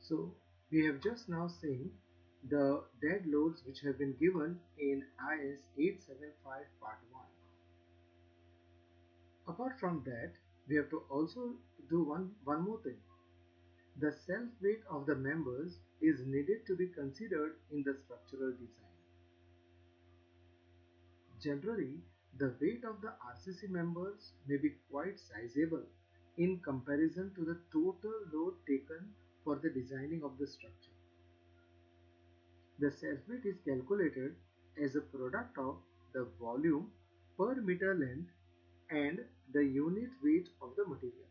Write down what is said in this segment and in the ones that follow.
So we have just now seen the dead loads which have been given in IS 875 part 1. Apart from that, we have to also do one more thing. The self weight of the members is needed to be considered in the structural design. Generally, the weight of the RCC members may be quite sizable in comparison to the total load taken for the designing of the structure. The self-weight is calculated as a product of the volume per meter length and the unit weight of the material.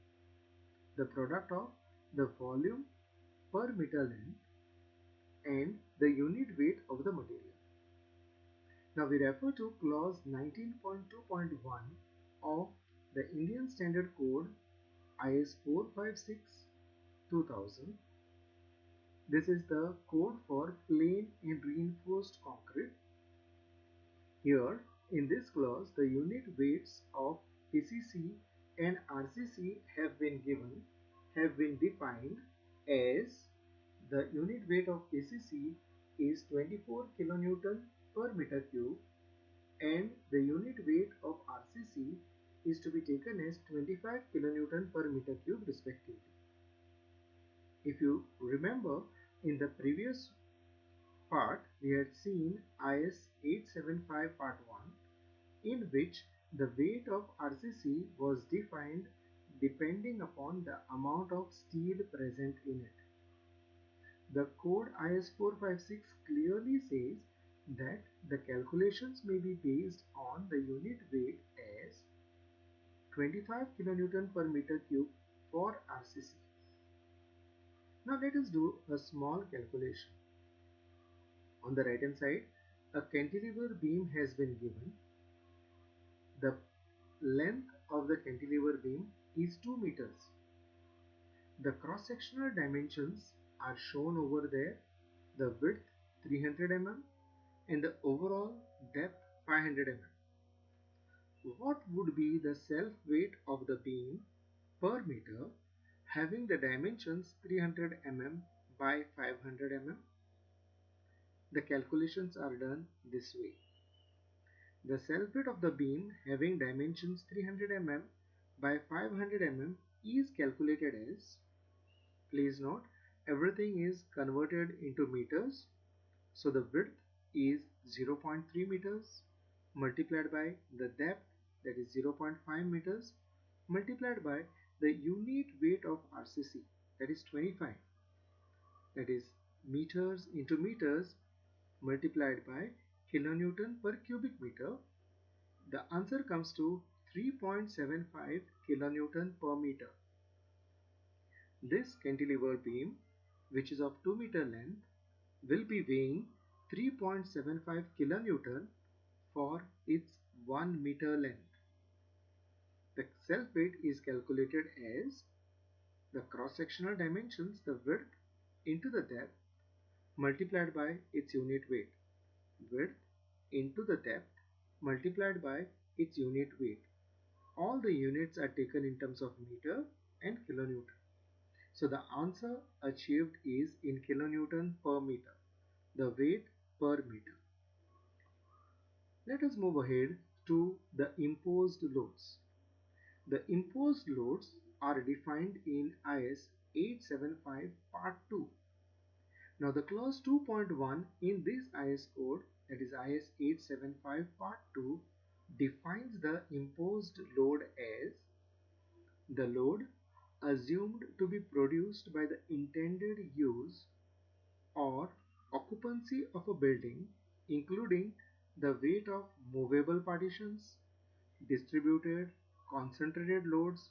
The product of the volume per meter length and the unit weight of the material. Now we refer to clause 19.2.1 of the Indian Standard Code IS 456-2000. This is the code for plain and reinforced concrete. Here, in this clause, the unit weights of PCC and RCC have been defined as the unit weight of PCC is 24 kilonewton per meter cube and the unit weight of RCC is to be taken as 25 kilonewton per meter cube respectively. If you remember, in the previous part we had seen IS 875 part 1 in which the weight of RCC was defined depending upon the amount of steel present in it. The code IS 456 clearly says that the calculations may be based on the unit weight as 25 kilonewton per meter cube for RCC. Now let us do a small calculation. On the right hand side, a cantilever beam has been given. The length of the cantilever beam is 2 meters. The cross-sectional dimensions are shown over there. The width 300 mm and the overall depth 500 mm. What would be the self-weight of the beam per meter having the dimensions 300 mm by 500 mm? The calculations are done this way. The self-weight of the beam having dimensions 300 mm by 500 mm is calculated as, please note, everything is converted into meters. So the width is 0.3 meters multiplied by the depth, that is 0.5 meters, multiplied by the unit weight of RCC, that is 25, that is meters into meters multiplied by kilonewton per cubic meter. The answer comes to 3.75 kilonewton per meter. This cantilever beam, which is of 2 meter length, will be weighing 3.75 kilonewton for its 1 meter length. The self-weight is calculated as the cross-sectional dimensions, the width into the depth multiplied by its unit weight. Width into the depth multiplied by its unit weight. All the units are taken in terms of meter and kilonewton. So the answer achieved is in kilonewton per meter, the weight per meter. Let us move ahead to the imposed loads. The imposed loads are defined in IS 875 part 2. Now the clause 2.1 in this IS code, that is IS 875 part 2, defines the imposed load as the load assumed to be produced by the intended use or occupancy of a building, including the weight of movable partitions, distributed concentrated loads,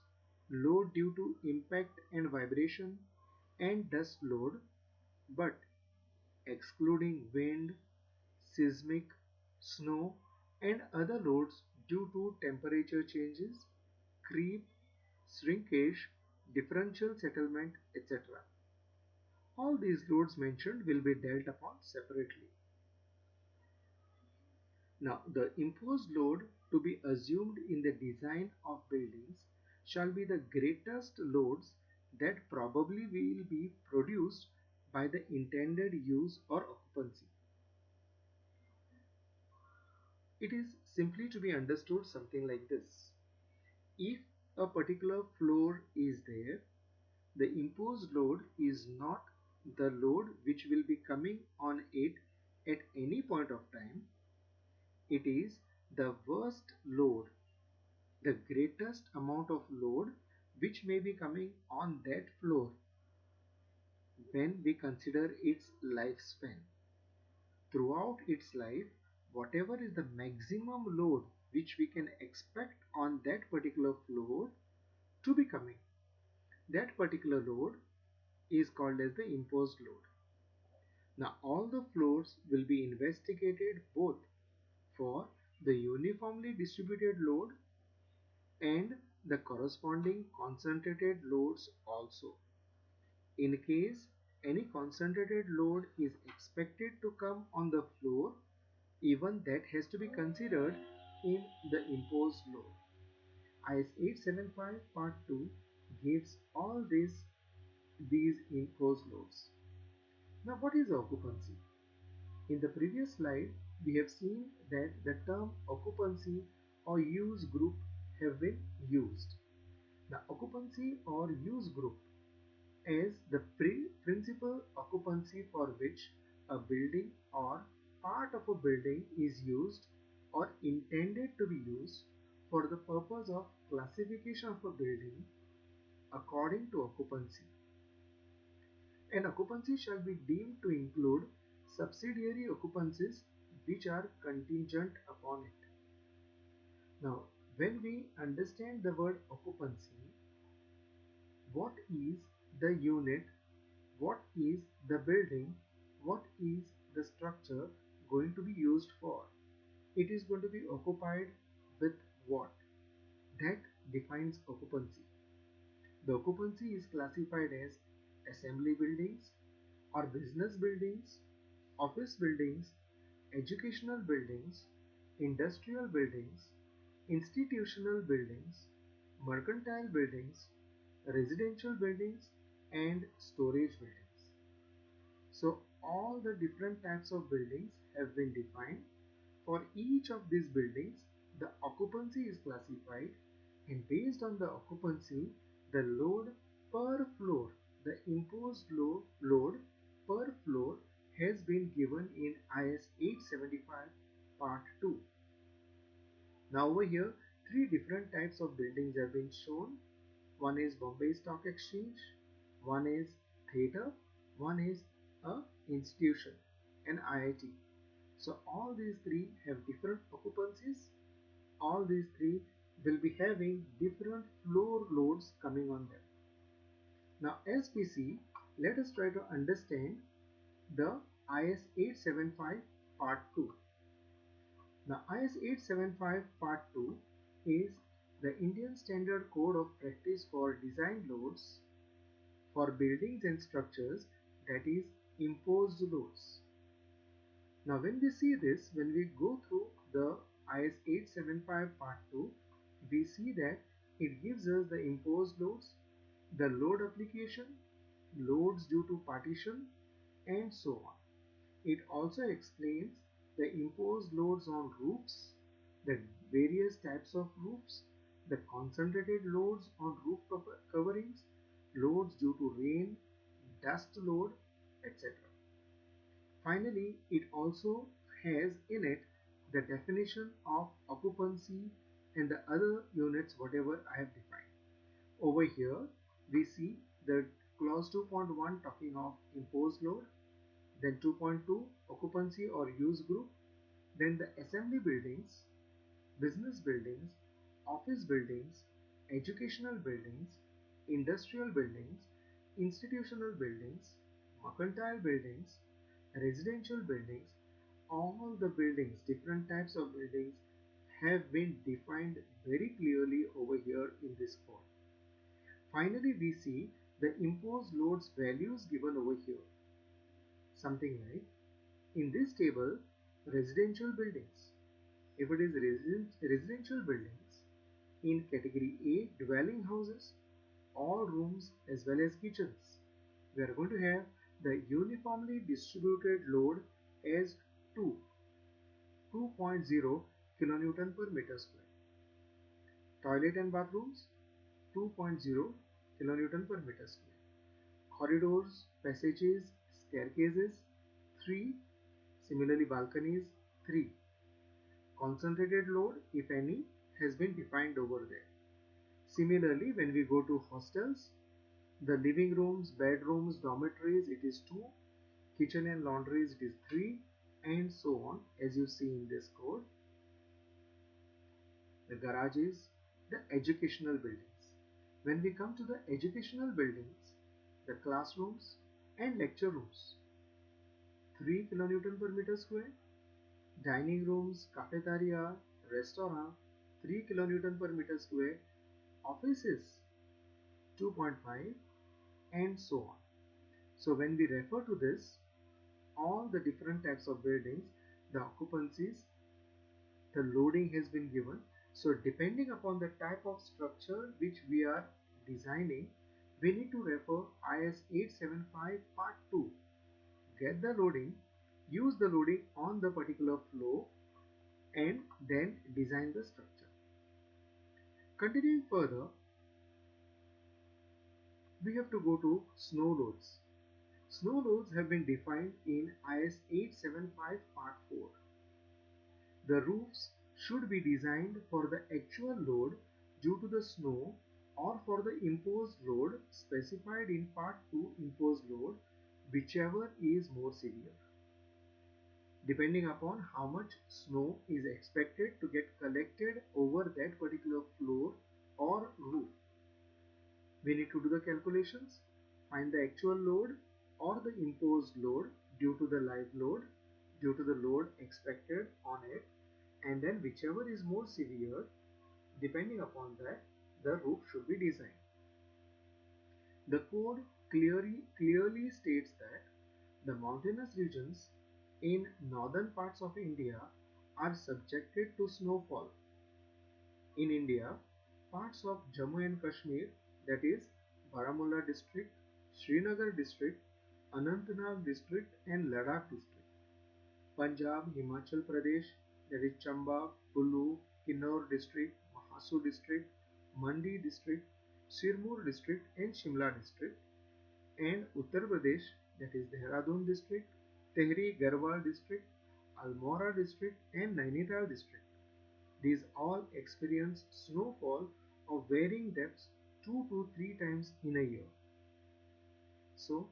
load due to impact and vibration, and dust load, but excluding wind, seismic, snow, and other loads due to temperature changes, creep, shrinkage, differential settlement, etc. All these loads mentioned will be dealt upon separately. Now, the imposed load to be assumed in the design of buildings shall be the greatest loads that probably will be produced by the intended use or occupancy. It is simply to be understood something like this. If a particular floor is there, the imposed load is not the load which will be coming on it at any point of time. It is the worst load, the greatest amount of load which may be coming on that floor when we consider its lifespan. Throughout its life, whatever is the maximum load which we can expect on that particular floor to be coming, that particular load is called as the imposed load. Now all the floors will be investigated both for the uniformly distributed load and the corresponding concentrated loads also. In case any concentrated load is expected to come on the floor, even that has to be considered in the imposed load. IS 875 Part 2 gives all these imposed loads. Now what is occupancy? In the previous slide, we have seen that the term occupancy or use group have been used. The occupancy or use group is the principal occupancy for which a building or part of a building is used or intended to be used for the purpose of classification of a building according to occupancy. An occupancy shall be deemed to include subsidiary occupancies which are contingent upon it. Now, when we understand the word occupancy, what is the unit, what is the building, what is the structure going to be used for? It is going to be occupied with what? That defines occupancy. The occupancy is classified as assembly buildings or business buildings, office buildings, educational buildings, industrial buildings, institutional buildings, mercantile buildings, residential buildings, and storage buildings. So all the different types of buildings have been defined. For each of these buildings, the occupancy is classified, and based on the occupancy, the load per floor, the imposed load per floor has been given in IS 875 Part 2. Now over here, three different types of buildings have been shown. One is Bombay Stock Exchange, one is theatre, one is a institution, an IIT. So all these three have different occupancies. All these three will be having different floor loads coming on them. Now as we see, let us try to understand the IS 875 Part 2. Now IS 875 Part 2 is the Indian Standard Code of Practice for Design Loads for buildings and structures, that is imposed loads. Now when we see this, when we go through the IS 875 Part 2, we see that it gives us the imposed loads, the load application, loads due to partition, and so on. It also explains the imposed loads on roofs, the various types of roofs, the concentrated loads on roof coverings, loads due to rain, dust load, etc. Finally, it also has in it the definition of occupancy and the other units whatever I have defined. Over here, we see the clause 2.1 talking of imposed load, then 2.2 occupancy or use group, then the assembly buildings, business buildings, office buildings, educational buildings, industrial buildings, institutional buildings, mercantile buildings, residential buildings, all the buildings, different types of buildings have been defined very clearly over here in this code. Finally, we see the imposed loads values given over here. Something like in this table, residential buildings. If it is residential buildings, in category A, dwelling houses, all rooms as well as kitchens, we are going to have the uniformly distributed load as 2.0 kilonewton per meter square. Toilet and bathrooms 2.0 kilonewton per meter square. Corridors, passages, staircases 3. Similarly balconies 3. Concentrated load, if any, has been defined over there. Similarly, when we go to hostels, the living rooms, bedrooms, dormitories, it is 2. Kitchen and laundries, it is 3, and so on, as you see in this code. The garages, the educational buildings. When we come to the educational buildings, the classrooms and lecture rooms, 3 kilonewton per meter square. Dining rooms, cafeteria, restaurant, 3 kilonewton per meter square. Offices, 2.5, and so on. So when we refer to this, all the different types of buildings, the occupancies, the loading has been given. So depending upon the type of structure which we are designing, we need to refer IS 875 part 2. Get the loading, use the loading on the particular flow, and then design the structure. Continuing further, we have to go to snow loads. Snow loads have been defined in IS 875 part 4. The roofs should be designed for the actual load due to the snow or for the imposed load specified in part 2 imposed load, whichever is more severe, depending upon how much snow is expected to get collected over that particular floor or roof. We need to do the calculations, find the actual load or the imposed load due to the live load, due to the load expected on it, and then whichever is more severe, depending upon that, the roof should be designed. The code clearly states that the mountainous regions in northern parts of India are subjected to snowfall. In India, parts of Jammu and Kashmir, that is Baramulla district, Srinagar district, Anantnag district and Ladakh district. Punjab, Himachal Pradesh, that is Chamba, Kullu, Kinnaur district, Mahasu district, Mandi district, Sirmur district and Shimla district, and Uttar Pradesh, that is Dehradun district, Tehri Garhwal district, Almora district and Nainital district. These all experience snowfall of varying depths 2 to 3 times in a year. So,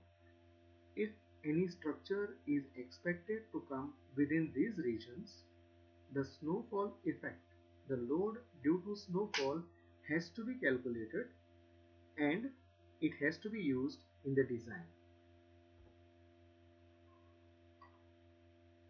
if any structure is expected to come within these regions, the snowfall effect, the load due to snowfall has to be calculated and it has to be used in the design.